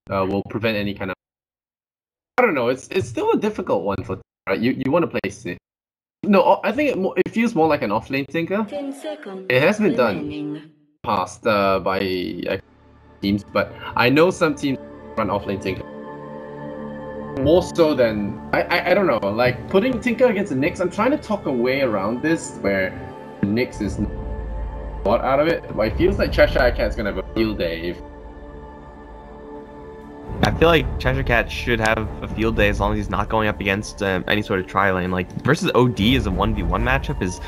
will prevent any kind of. I don't know. It's still a difficult one for right. You want to play safe. No, I think it feels more like an offlane tinker. 10 seconds It has been done remaining. past by teams, but I know some teams run offlane tinker more so than I don't know. Like putting tinker against the Nyx, I'm trying to talk a way around this where the Nyx is not out of it, but it feels like Cheshire Cat's gonna have a field day if. I feel like Cheshire Cat should have a field day as long as he's not going up against any sort of tri-lane. Like, versus OD as a 1v1 matchup is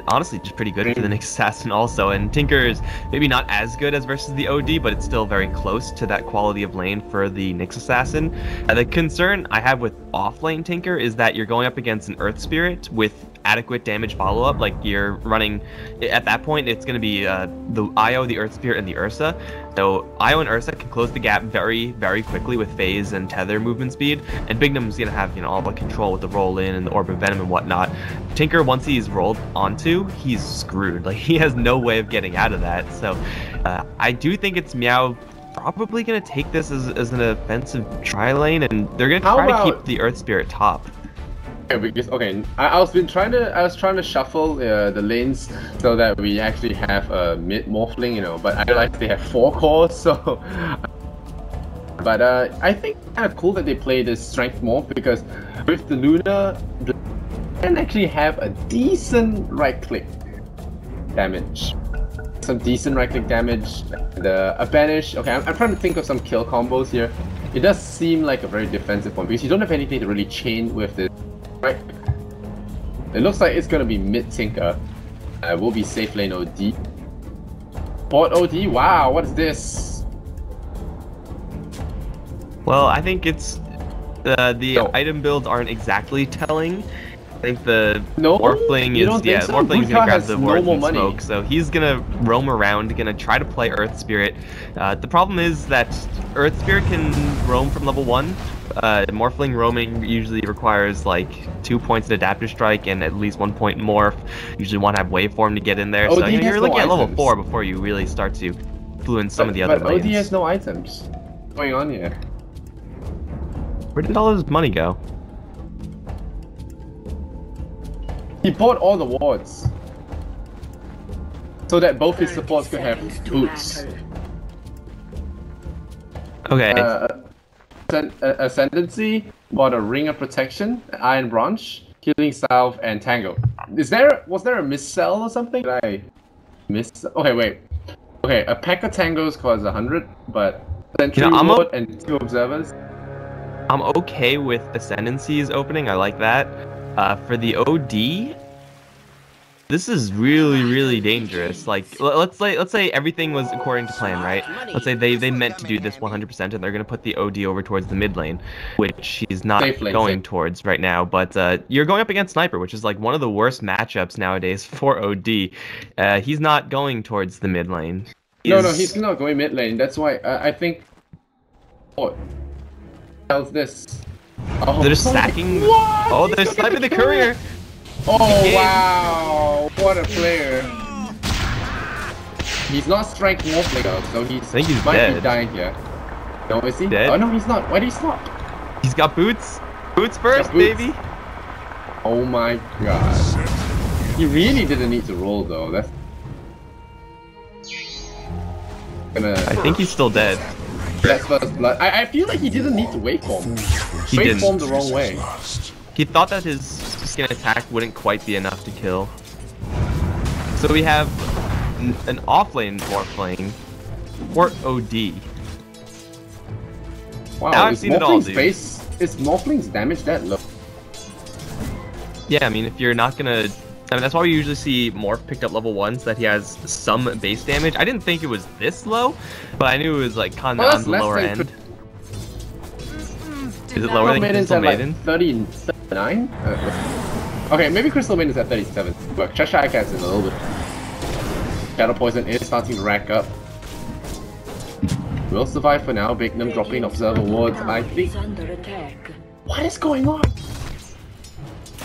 honestly just pretty good for the Nyx Assassin also. And Tinker is maybe not as good as versus the OD, but it's still very close to that quality of lane for the Nyx Assassin. The concern I have with off-lane Tinker is that you're going up against an Earth Spirit with adequate damage follow-up. Like, you're running, at that point, it's going to be the Io, the Earth Spirit, and the Ursa. So Io and Ursa can close the gap very, very quickly with phase and tether movement speed, and Bignum's gonna have, you know, all the control with the roll in and the orb of venom and whatnot. Tinker, once he's rolled onto, he's screwed. Like, he has no way of getting out of that. So I do think it's Meow probably gonna take this as an offensive tri-lane, and they're gonna try to keep the Earth Spirit top. Yeah, because I was trying to shuffle the lanes so that we actually have a mid morphling, you know, but I realized they have 4 cores, so. But I think it's kind of cool that they play this strength morph, because with the Luna, they can actually have a decent right click damage. Some decent right click damage. A banish. Okay, I'm trying to think of some kill combos here. It does seem like a very defensive one because you don't have anything to really chain with this. Right. It looks like it's gonna be mid tinker. Will be safe lane OD. Bot OD. Wow, what is this? Well, I think it's the item builds aren't exactly telling. I think the Morphling is Morphling's gonna grab the ward and smoke, so he's gonna roam around, gonna try to play Earth Spirit. The problem is that Earth Spirit can roam from level 1. Morphling roaming usually requires like 2 points in Adaptive Strike and at least 1 point morph. Usually want to have Waveform to get in there, so you're looking at level 4 before you really start to influence some of the other lanes. But OD has no items. What's going on here? Where did all his money go? He bought all the wards so that both his supports could have boots. Okay. Ascendancy bought a Ring of Protection, Iron Branch, Killing Salve, and Tango. Was there a miss-sell or something? Did I miss? Okay, wait. Okay, a pack of Tangos costs 100, but Sentry Ward and 2 Observers. I'm okay with Ascendancy's opening. I like that. For the OD, this is really dangerous. Like, let's say everything was according to plan, right? Let's say they meant to do this 100% and they're gonna put the OD over towards the mid lane, which he's not going towards right now. But you're going up against Sniper, which is like one of the worst matchups nowadays for OD. He's not going towards the mid lane. No, he's not going mid lane. That's why I think. What? How's this? Oh, they're just stacking. What? Oh, they're sniping the courier. Oh wow! What a player! He's not strength morphling out, so he might be dying here. No, is he? Dead? Oh no, he's not. Why did he stop? He's got boots. Boots first, baby. Oh my god! He really didn't need to roll though. That's I think he's still dead. That's first blood. I feel like he didn't need to waveform. He waveformed the wrong way. He thought that his skin attack wouldn't quite be enough to kill. So we have an offlane Morphling, or OD. Wow, now I've seen it all, dude. Is Morphling's damage that low? Yeah, I mean, if you're not gonna... I mean, that's why we usually see Morph picked up level 1, so that he has some base damage. I didn't think it was this low, but I knew it was like kind of on the lower end. Is it lower than Crystal Maiden? Like 39? Okay, maybe Crystal Maiden is at 37. But Cheshire Cat's in a little bit. Shadow Poison is starting to rack up. We'll survive for now. Bignum dropping Observer wards. I think. What is going on?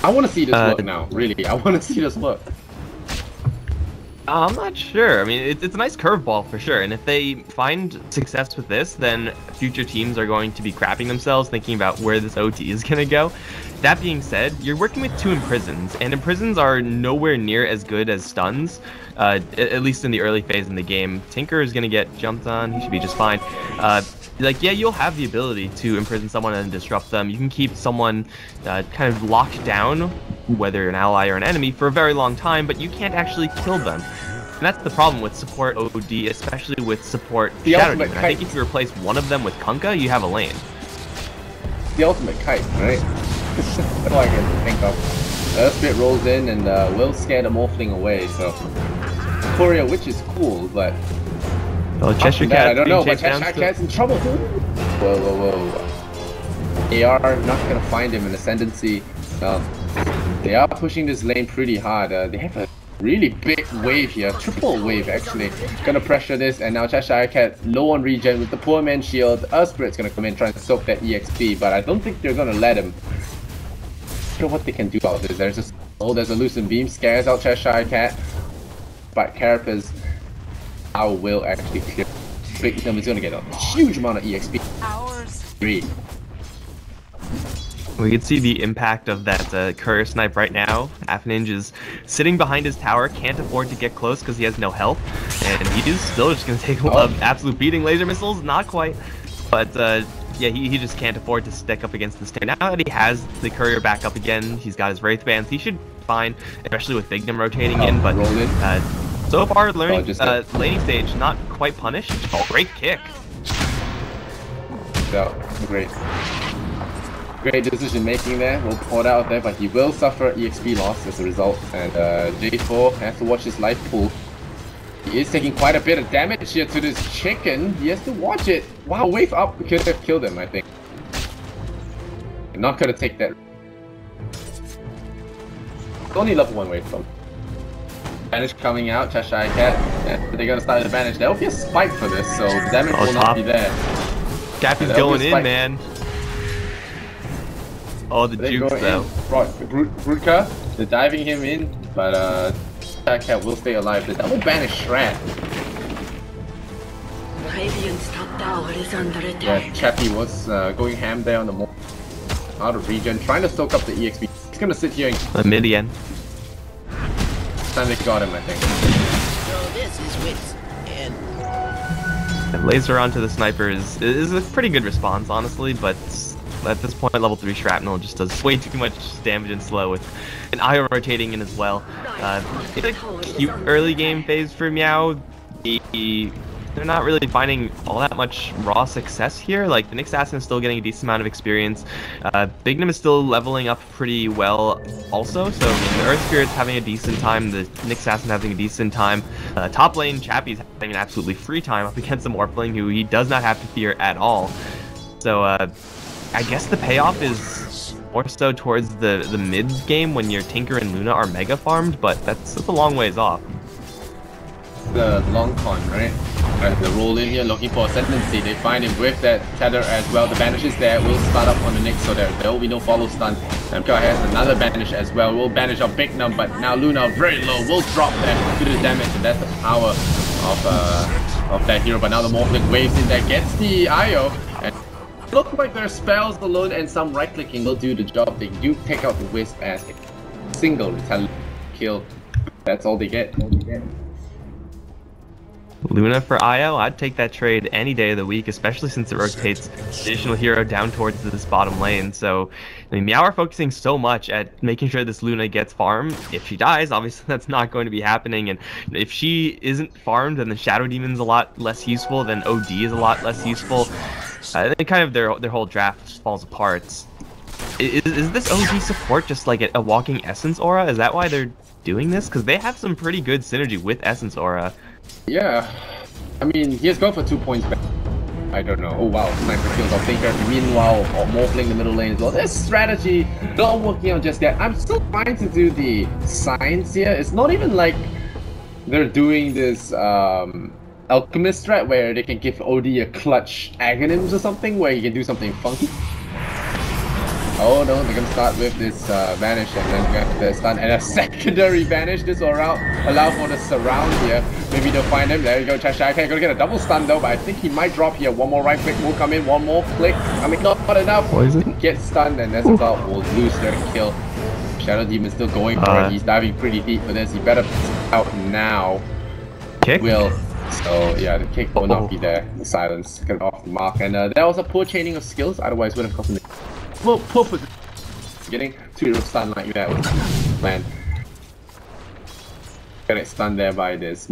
I want to see this work now. Really, I want to see this work. I'm not sure. I mean, it's a nice curveball for sure. And if they find success with this, then future teams are going to be crapping themselves thinking about where this OT is going to go. That being said, you're working with two Imprisons, and Imprisons are nowhere near as good as stuns, at least in the early phase in the game. Tinker is going to get jumped on. He should be just fine. Like, yeah, you'll have the ability to imprison someone and disrupt them. You can keep someone kind of locked down, whether an ally or an enemy, for a very long time, but you can't actually kill them. And that's the problem with support OD, especially with support Shadow Demon. I think if you replace one of them with Kunkka, you have a lane. The ultimate kite, right? That's all I can think of. Earthspirit rolls in and will scare the Morphling away, so... Courier, which is cool, but... Well, Cheshire Cat, I don't know, but Cheshire Cat's in trouble. Whoa, whoa, whoa. They are not gonna find him in Ascendancy. They are pushing this lane pretty hard. They have a really big wave here, triple wave actually. Gonna pressure this, and now Cheshire Cat low on regen with the poor man's shield. Earthspirit's gonna come in trying to soak that EXP, but I don't think they're gonna let him. I don't know what they can do about this. There's a Lucent Beam, scares out Cheshire Cat, but Carapace now will actually clear. Big Gnome is gonna get a huge amount of EXP. Hours. 3. We can see the impact of that courier snipe right now. Half Ninja is sitting behind his tower, can't afford to get close because he has no health, and he is still just going to take an absolute beating. Laser missiles, not quite, but yeah, he just can't afford to stick up against this team. Now that he has the courier back up again, he's got his Wraith Bands, he should be fine, especially with Bignum rotating in, but so far, laning stage, not quite punished. Oh, great kick. Yeah, great decision making there. We'll pour it out there, but he will suffer EXP loss as a result. And J4 has to watch his life pool. He is taking quite a bit of damage here to this chicken. He has to watch it. Wow, wave up could have killed him, I think. I'm not gonna take that. Only level 1 wave from. Banish coming out, Cheshire Cat. And they're gonna start the banish. There will be a spike for this, so damage will not be there. Gappy's going in, man. Oh, the jukes though. Right, Brutka, they're diving him in, but Cheshire Cat will stay alive. The double banish Shred. Yeah, Chappie was going ham there on the out of regen, trying to soak up the EXP. He's gonna sit here and... The mid-end. Time they got him, I think. So this is wits and laser onto the sniper is a pretty good response, honestly, but at this point, level 3 shrapnel just does way too much damage and slow with an IO rotating in as well. It's a cute early game phase for Meow. They're not really finding all that much raw success here. Like, the Nyx Assassin is still getting a decent amount of experience. Bignum is still leveling up pretty well also, so I mean, the Earth Spirit's having a decent time, the Nyx Assassin having a decent time. Top lane, Chappie's having an absolutely free time up against the Morphling, who he does not have to fear at all. So, I guess the payoff is more so towards the mid game when your Tinker and Luna are mega farmed, but that's a long ways off. The long con, right? They roll in here looking for Ascendancy. They find him with that tether as well. The banish is there. Will start up on the Nyx, so there will be no follow stun. MK has another banish as well. Will banish on Bignum, but now Luna very low. Will drop that to the damage, and that's the power of that hero. But now the Morphling waves in there, gets the IO, and look like their spells alone and some right clicking will do the job. They do take out the Wisp as a single retaliate kill. That's all they get. Luna for IO, I'd take that trade any day of the week, especially since it rotates additional hero down towards this bottom lane. So, I mean, Meow are focusing so much at making sure this Luna gets farmed. If she dies, obviously that's not going to be happening, and if she isn't farmed, then the Shadow Demon's a lot less useful, then OD is a lot less useful. Then kind of their whole draft falls apart. Is this OD support just like a walking Essence Aura? Is that why they're doing this? Because they have some pretty good synergy with Essence Aura. Yeah, I mean, he has gone for 2 points back. I don't know. Oh wow, sniper kills off Tinker. Meanwhile, Morphling the middle lane as well. There's strategy not working out just yet. I'm still trying to do the science here. It's not even like they're doing this alchemist strat where they can give OD a clutch Aghanims or something where he can do something funky. Oh no, they're gonna start with this vanish and then get the stun and a secondary vanish. This will allow for the surround here. Maybe they'll find him. There you go, Cheshire Cat. Gonna get a double stun though, but I think he might drop here. One more right click will come in, one more click. I mean, not enough. Get stunned, and as a result, will lose their kill. Shadow Demon still going for it. He's diving pretty deep for this. He better out now. Kick? Will. So yeah, the kick will not be there. The silence get off the mark, and that was a poor chaining of skills. Otherwise, would have gotten the poor getting 2-0 stun like that was plan. Get stunned there by this.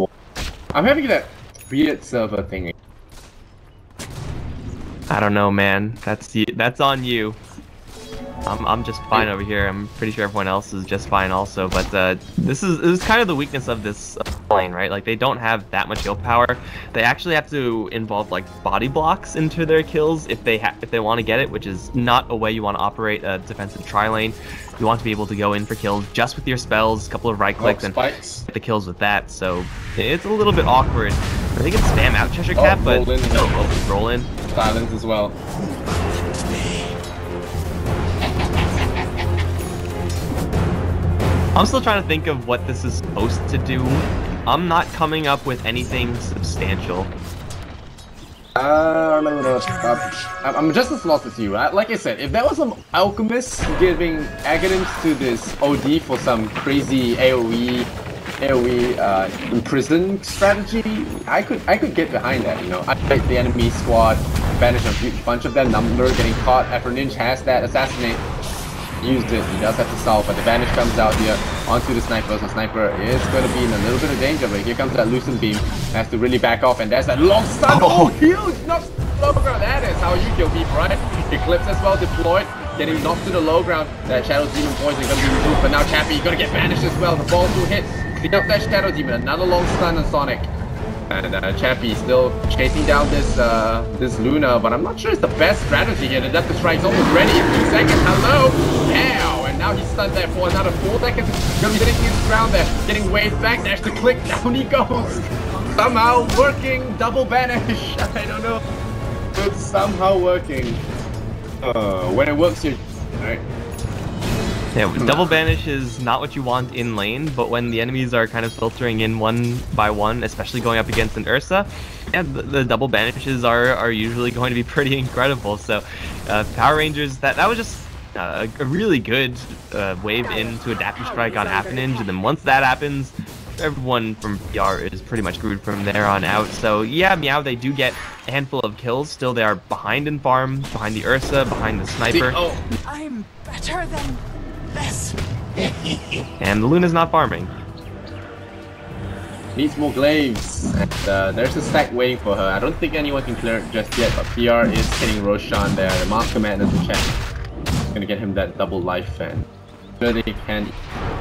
I'm having that weird server thing. I don't know, man. That's on you. I'm just fine over here. I'm pretty sure everyone else is just fine also. But this is kind of the weakness of this lane, right? Like they don't have that much heal power. They actually have to involve like body blocks into their kills if they want to get it, which is not a way you want to operate a defensive tri lane. You want to be able to go in for kills just with your spells, a couple of right clicks, and get the kills with that. So it's a little bit awkward. I think it's spam out Cheshire Cat, but roll in. Silence as well. I'm still trying to think of what this is supposed to do. I'm not coming up with anything substantial. I'm just as lost as you. Like I said, if there was some alchemist giving agonyms to this OD for some crazy AoE imprison strategy, I could get behind that. You know, I fight the enemy squad, banish a huge bunch of their number, getting caught. After Ninja has that assassinate. Used it, he does have to solve, but the vanish comes out here onto the sniper, so sniper is going to be in a little bit of danger, but here comes that loosen beam, has to really back off, and there's that long stun. Oh, huge! Knocks to the low ground. That is how you kill people, right? Eclipse as well deployed, getting knocked to the low ground. That Shadow Demon poison going to be removed, but now Chappie going to get banished as well. The ball will hit, clean up that Shadow Demon, another long stun on Sonic. And Chappie still chasing down this Luna, but I'm not sure it's the best strategy here. The Death Strike's almost ready in 2 seconds. Hello! Ow! And now he's stunned there for another 4 seconds. Gonna be hitting his ground there. Getting waved back. There's the click. Down he goes. Somehow working. Double banish. I don't know. It's somehow working. When it works, you right? Yeah, double banish is not what you want in lane, but when the enemies are kind of filtering in one by one, especially going up against an Ursa, yeah, the double banishes are usually going to be pretty incredible. So Power Rangers, that was just a really good wave into Adaptive Strike on Appaninge, and then once that happens, everyone from PR is pretty much screwed from there on out. So yeah, Meow, they do get a handful of kills. Still, they are behind in farm, behind the Ursa, behind the Sniper. I'm better than this. And the Luna's not farming. Needs more glaives. And there's a stack waiting for her. I don't think anyone can clear it just yet, but PR is hitting Roshan there. The Master Man in the chat. Gonna get him that double life, and sure they can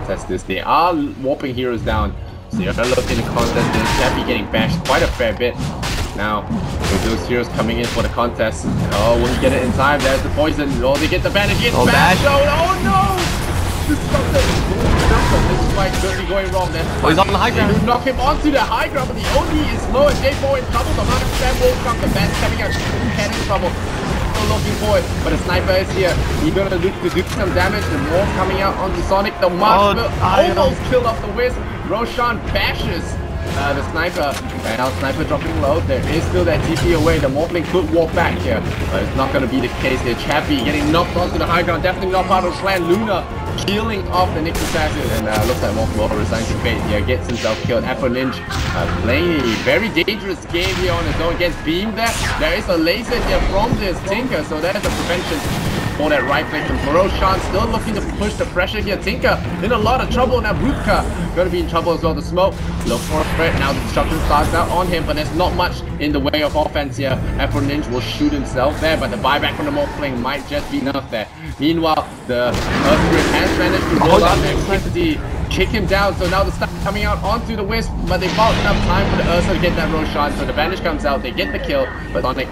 test this. They are warping heroes down. So you're looking to contest this. Chappie getting bashed quite a fair bit. Now, with those heroes coming in for the contest. Oh, will he get it in time? There's the poison. Oh, they get the bandage. It's bad. Oh no! This is why it's really going wrong there. Oh, he's on the high ground. You knock him onto the high ground, but the OD is low and J4 in trouble. The 100% will come. The band's coming out. Head in trouble. Still looking for it, but the sniper is here. He's gonna look to do some damage. The more coming out onto Sonic. The Mars will almost kill off the Wisp. Roshan bashes the sniper, and now sniper dropping low. There is still that TP away. The Morphling could walk back here, but it's not going to be the case here. Chappie getting knocked onto the high ground, definitely not part of the plan. Luna peeling off the Nick Assassin, and looks like Morphle resigns to fate here, gets himself killed. Appaninge playing a very dangerous game here on his own, gets beamed there. There is a laser here from this Tinker, so there's a prevention for that right click. And Roshan still looking to push the pressure here. Tinker in a lot of trouble. Now Rutka gonna be in trouble as well. The smoke, look for a threat. Now the destruction starts out on him, but there's not much in the way of offense here. Appaninge will shoot himself there, but the buyback from the Morphling might just be enough there. Meanwhile, the Earthquake has managed to roll out electricity, kick him down. So now the stuff coming out onto the Wisp, but they bought enough time for the Ursa to get that Roshan. So the bandage comes out, they get the kill, but Sonic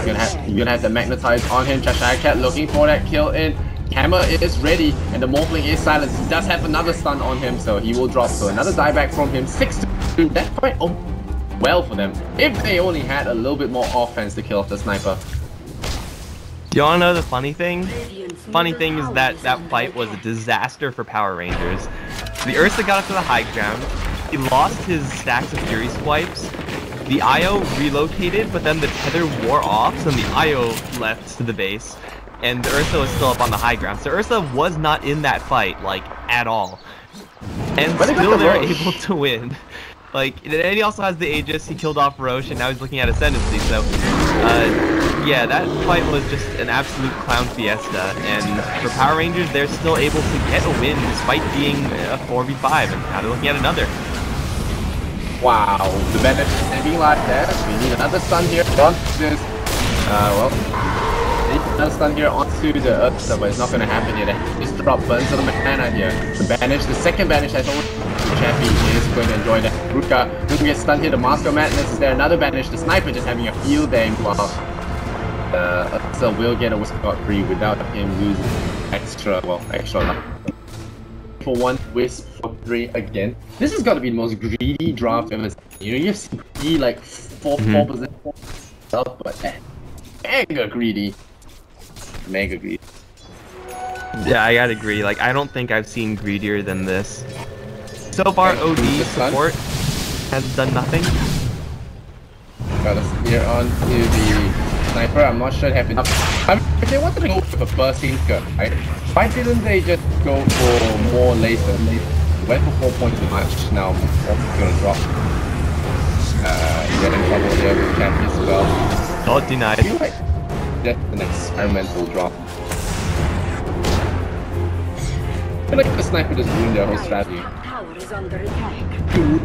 you're gonna have to magnetize on him. Cheshire Cat looking for that kill in. Hammer is ready, and the Morphling is silenced. He does have another stun on him, so he will drop. So another dieback from him. 6-2. That's quite well for them. If they only had a little bit more offense to kill off the sniper. You wanna know the funny thing? Funny thing is that that fight was a disaster for Power Rangers. The Ursa got up to the high ground, he lost his stacks of Fury Swipes, the IO relocated, but then the tether wore off, so the IO left to the base, and the Ursa was still up on the high ground. So Ursa was not in that fight, like, at all. And still they were able to win. Like, and he also has the Aegis, he killed off Roche, and now he's looking at Ascendancy, so, yeah, that fight was just an absolute clown fiesta, and for Power Rangers, they're still able to get a win despite being a 4v5, and now they're looking at another. Wow, the bandage is saving like that. We need another stun here on this. Well, another stun here onto the Ursa, but it's not gonna happen yet. Just drop burns on the mana here. The bandage, the second bandage I told Chappie is going to enjoy that. Ruka doesn't get stunned here. The Master of Madness is there. Another bandage. The Sniper just having a field day while Ursa will get a Wisp free without him losing extra life. For one, Wisp for 3 again. This has got to be the most greedy draft ever seen. You know, you have to be like 4% up, but mega greedy. Mega greedy. Yeah, I gotta agree. Like, I don't think I've seen greedier than this. So far, OD support has done nothing. Got us here on to the Sniper. I'm not sure it happened. I mean, if they wanted to go with a burst Tinker, right? Why didn't they just go for more laser? They went for 4 points too much. Now, what's gonna drop? Get in trouble here with Champion as well. Not denied. I feel like just an experimental drop. I feel like the Sniper just ruined their whole strategy.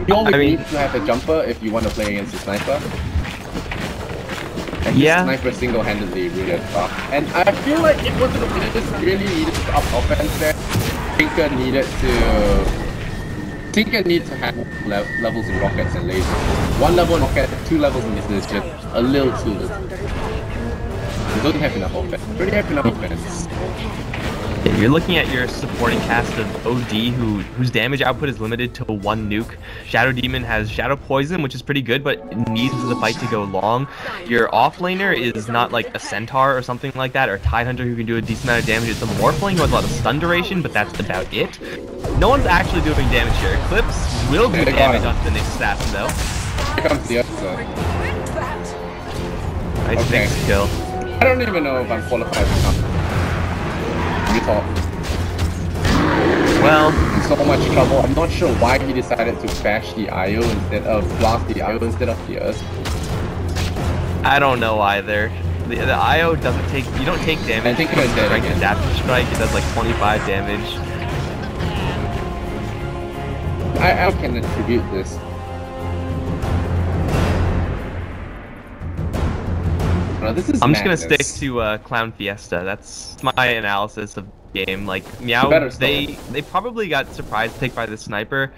You only need to have a jumper if you want to play against the Sniper. And the Sniper single-handedly ruined their drop. And I feel like it wasn't a just really needed to up offense there. Tinker needed to have levels in rockets and lasers. 1 level in rocket, 2 levels in this is just a little too little. He doesn't have enough offense. Really have enough offense. Yeah, you're looking at your supporting cast of OD whose damage output is limited to 1 nuke. Shadow Demon has Shadow Poison, which is pretty good, but it needs the fight to go long. Your offlaner is not like a Centaur or something like that, or a Tidehunter who can do a decent amount of damage. It's a Morphling who has a lot of stun duration, but that's about it. No one's actually doing damage here. Eclipse will do damage onto the next assassin though. Here comes the other. Nice big kill. I don't even know if I'm qualified to come. Well, in so much trouble. I'm not sure why he decided to bash the IO instead of blast the IO instead of the Earth. I don't know either. The IO doesn't take, you don't take damage. I think it's dead again. Adaptive Strike, it does like 25 damage. I can attribute this. No, this is I'm madness. just gonna stick to Clown Fiesta. That's my analysis of the game. Like Meow, they probably got surprise picked by the Sniper,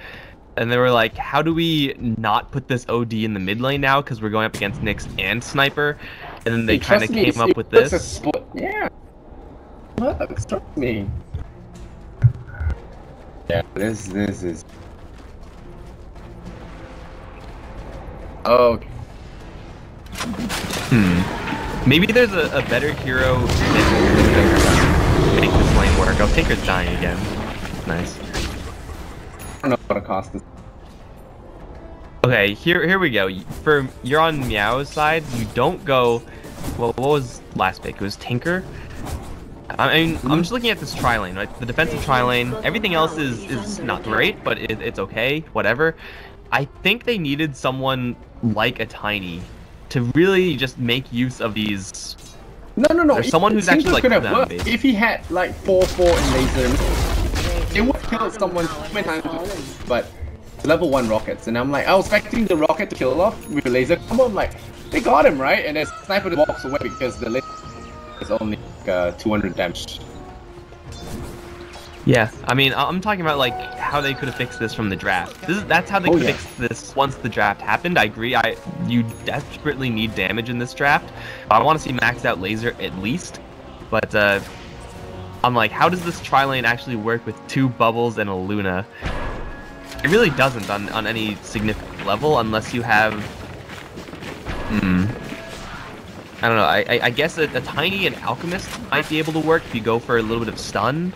and they were like, "How do we not put this OD in the mid lane now? Because we're going up against Nyx and Sniper." And then they kind of came up with this. Yeah, look, trust me. Yeah, this is. Okay. Maybe there's a better hero that make this lane work. Oh, Tinker's dying again. Nice. I don't know what it cost us. Okay, here we go. You're on Meow's side. You don't go. Well, what was last pick? It was Tinker. I mean, I'm just looking at this tri lane, right? The defensive tri lane. Everything else is not great, but it's okay. Whatever. I think they needed someone like a Tiny to really just make use of these. No. There's someone who's actually like them. If he had like 4-4 in laser, it would kill someone so many times. But level 1 rockets, and I'm like, I was expecting the rocket to kill off with a laser combo. I'm like, they got him right, and then Sniper just walks away because the laser is only 200 damage. Yeah, I mean, I'm talking about like how they could have fixed this from the draft. That's how they could fix this once the draft happened. I agree. You desperately need damage in this draft. I want to see maxed out laser at least, but I'm like, how does this tri lane actually work with 2 bubbles and a Luna? It really doesn't on any significant level unless you have. I don't know. I guess a tiny and alchemist might be able to work if you go for a little bit of stun.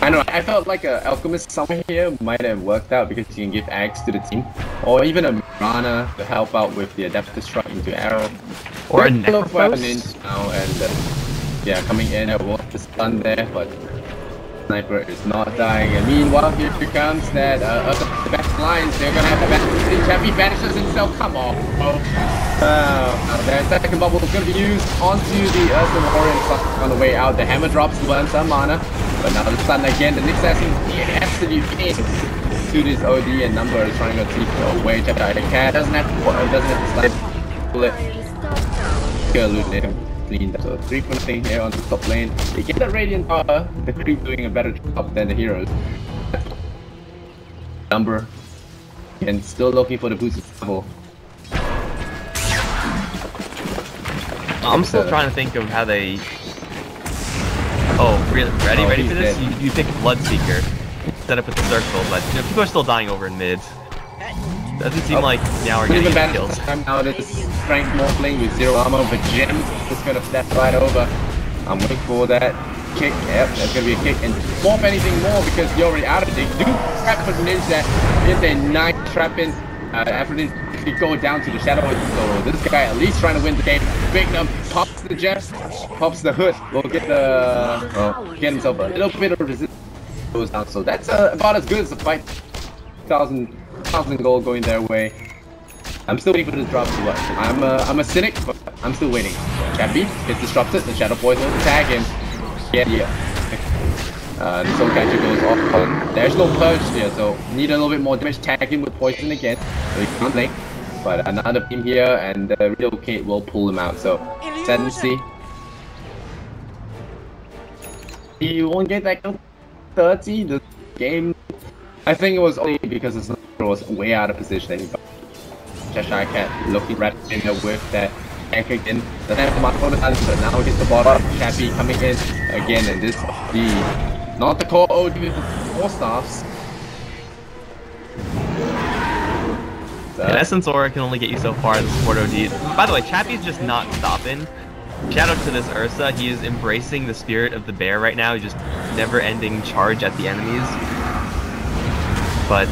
I know, I felt like a alchemist somewhere here might have worked out because you can give eggs to the team. Or even a Mirana to help out with the adaptive strike into arrow. Or a Necrophos now, and yeah, coming in, I want the stun there, but Sniper is not dying. And meanwhile, here comes that the back lines. They're gonna have the back. Chappy banishes himself. Come on, that second bubble is gonna be used onto the Ursa Warrior on the way out. The hammer drops to burn some mana, but now the stun again. The Nick assassin absolute king to this OD, and Number is trying to take away. Chappy Cat doesn't have to stun. Bullet. Illuminate him. So 3 thing here on the top lane. They get the Radiant Power, the creep doing a better job than the heroes. Number and still looking for the boosted level. I'm still trying to think of how they. Oh, really? Ready for this? You pick Bloodseeker, set up at the circle, but you know, people are still dying over in mid. Doesn't seem like now we're getting kills. I'm now this strength morphling with 0 armor, but Jim is gonna step right over. I'm waiting for that kick. Yep, that's gonna be a kick, and morph anything more because you're already out of it. They do trap for Ninja. It's a nice trap in. After this, you go down to the shadow. So this guy at least trying to win the game. Big Num pops the gem, pops the hood. Will get the get himself a little bit of resistance. Goes down. So that's about as good as the fight. 1,000 gold going their way. I'm still waiting for this drop to what? I'm a cynic, but I'm still waiting. Chappy gets disrupted. The Shadow Poison will tag him. Yeah. The Soul Catcher goes off. There's no purge here, so need a little bit more damage. Tag him with poison again. So he can't link. But another team here, and the Relocate will pull him out. So sad to see. He won't get that 30. The game. I think it was only because the Sniper was way out of position. Cheshire Cat looking right in there with that anchor again. Doesn't have the mark on the but now hits the bottom. Chappy coming in again, and this not the core OD with the 4 staffs. In essence, Aura can only get you so far as a support OD. By the way, Chappy's just not stopping. Shout out to this Ursa. He is embracing the spirit of the bear right now. He's just never-ending charge at the enemies. But,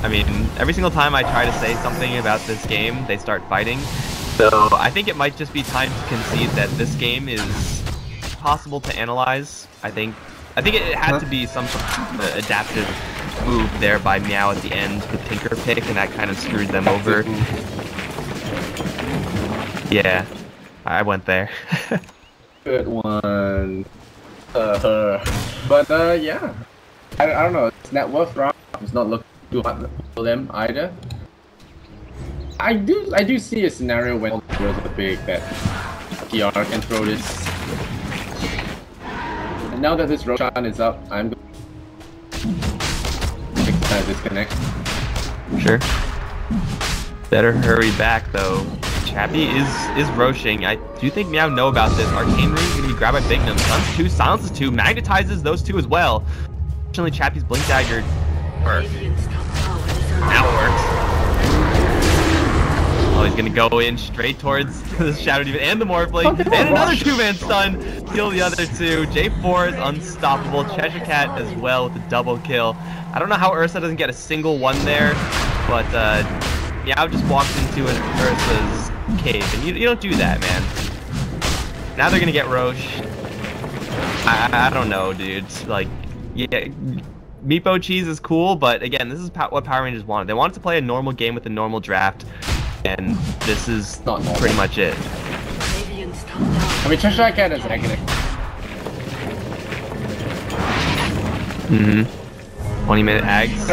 I mean, every single time I try to say something about this game, they start fighting. So I think it might just be time to concede that this game is possible to analyze. I think it had to be some sort of adaptive move there by Meow at the end, the Tinker pick, and that kind of screwed them over. Yeah, I went there. Good one. But yeah, I don't know. It's net worth round. It's not looking too hard for them either. I do see a scenario when all the heroes are big that PR can throw this. And now that this Roshan is up, I'm going to disconnect. Sure. Better hurry back though. Chappy is roshing. I do think Meow know about this. Arcane Ring is gonna be grabbed by Bignum. Stuns 2, silences 2, magnetizes those 2 as well. Unfortunately, Chappy's Blink Dagger worked. Now it works. Oh, he's gonna go in straight towards the Shadow Demon and the Morphling, and another 2-man stun. Kill the other 2. J4 is unstoppable. Cheshire Cat as well with a double kill. I don't know how Ursa doesn't get a single one there, but Meow just walked into an Ursa's cave, and you don't do that, man. Now they're gonna get Roche. I don't know, dude. Like, yeah, Meepo Cheese is cool, but again, this is what Power Rangers wanted. They wanted to play a normal game with a normal draft, and this is not pretty much it. I mean, Cheshire Cat is negative. 20-minute ags. I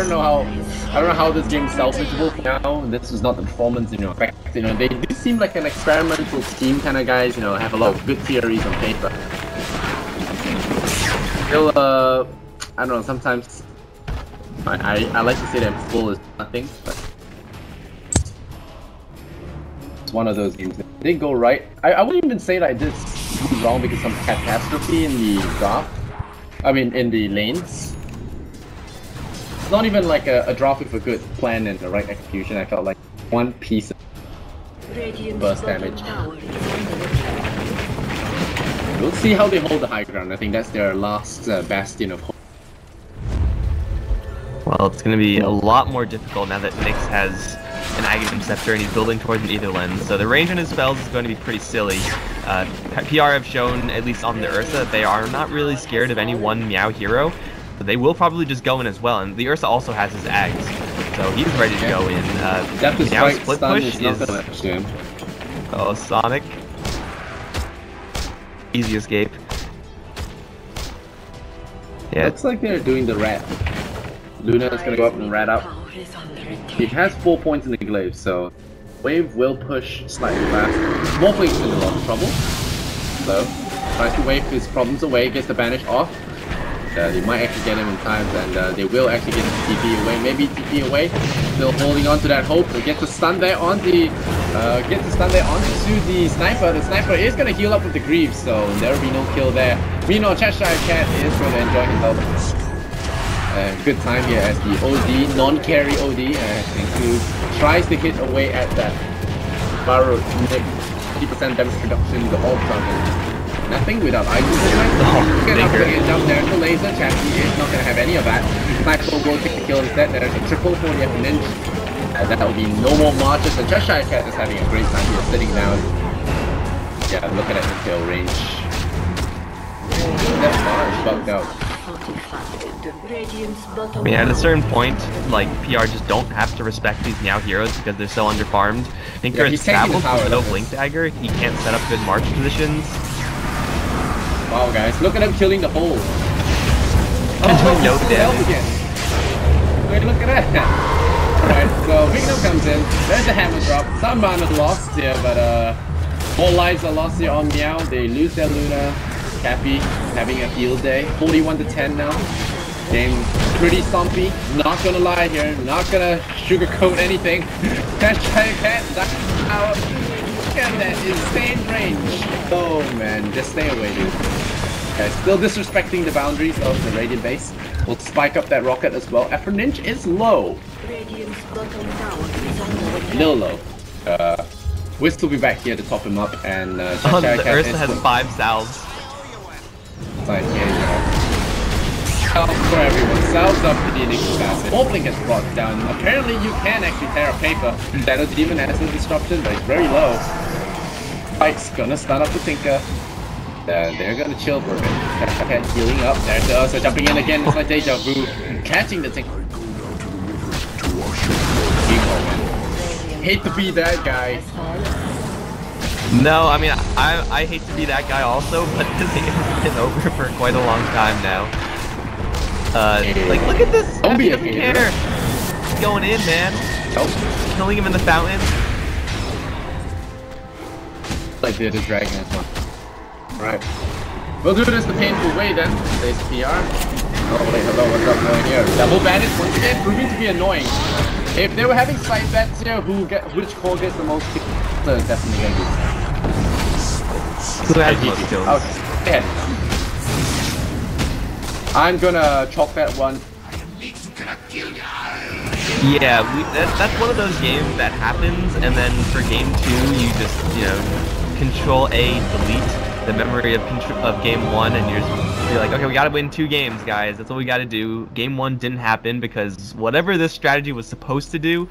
don't know how this game is salvageable now. This is not the performance, they do seem like an experimental team kind of guys, have a lot of good theories on paper. Still, I don't know, sometimes I like to say that full is nothing, but it's one of those games that didn't go right. I wouldn't even say that I did wrong because some catastrophe in the draft. I mean, in the lanes. Not even like a draft with a good plan and the right execution. I felt like one piece burst damage. We'll see how they hold the high ground. I think that's their last bastion of hope. Well, it's going to be a lot more difficult now that Nyx has an Aghanim Scepter and he's building towards an Aether Lens. So the range on his spells is going to be pretty silly. PR have shown, at least on the Ursa, that they are not really scared of any one Meow hero. But they will probably just go in as well. And the Ursa also has his Ags, so he's ready to go in. Meow's split push is... Oh, Sonic. Easy escape. Yeah. Looks like they're doing the rat. Luna is gonna go up and rat up. He has 4 points in the glaive, so Wave will push slightly fast. Morphling's in a lot of trouble. So tries to wave his problems away, gets the banish off. They might actually get him in time, and they will actually get his TP away. Maybe TP away. Still holding on to that hope. They get the stun there on the onto the sniper. The sniper is gonna heal up with the Greaves, so there will be no kill there. Meanwhile, Cheshire Cat is going to enjoy himself. Good time here as the OD, non-carry OD, includes tries to hit away at that Barrow to make 50% damage reduction to all targets. Nothing without items anyway. Get up and jump there to laser. Chappie is not gonna have any of that. Sniper will take the kill instead. There's a triple for the Ninja. That will be no more marches, and Cheshire Cat is having a great time here, sitting down. Yeah, looking at the kill range. That far is bugged out. I mean, at a certain point, like, PR just don't have to respect these Meow heroes because they're so underfarmed. Tinker has traveled with no Blink Dagger. He can't set up good march positions. Wow, guys, look at him killing the hole. No damage. Wait, look at that. Alright, so Victim comes in. There's a hammer drop. Some amount of loss here, but all lives are lost here on Meow. They lose their Luna. Cappy having a field day. 41 to 10 now. Game pretty stumpy. Not gonna lie here. Not gonna sugarcoat anything. Cheshire Cat, that's power. Look at that insane range. Oh man, just stay away, dude. Okay, still disrespecting the boundaries of the Radiant base. We'll spike up that rocket as well. After Ninja is low. Little low. Whist will be back here to top him up, and Cheshire the Cat Ursa has 5 salves. Like, salves for everyone. Salves up to the Enigma Assassin. Morphling has brought down. Apparently you can actually tear a paper. Shadow Demon has a disruption, but it's very low. Spike's gonna stun up the Tinker. They're gonna chill for a bit. Okay, healing up. There's the Ursa jumping in again. It's like Deja Vu. Catching the Tinker. Hate to be that guy. No, I mean, I hate to be that guy also, but this game has been over for quite a long time now. Like, look at this! Don't be a doesn't hater. care. He's going in, man. Oh. Killing him in the fountain. Like the dragon as well. Right. We'll do this the painful way then. There's PR. Oh wait, hello, what's up going here? Double bandits once again, proving to be annoying. If they were having side bets here, which core gets the most kills, it's definitely gonna be. Who has the most kills? Okay. I'm gonna chalk that one. Yeah, that's one of those games that happens, and then for game 2, you just, you know, Control A, delete the memory of game 1, and you're like, okay, we gotta win 2 games, guys. That's what we gotta do. Game 1 didn't happen because whatever this strategy was supposed to do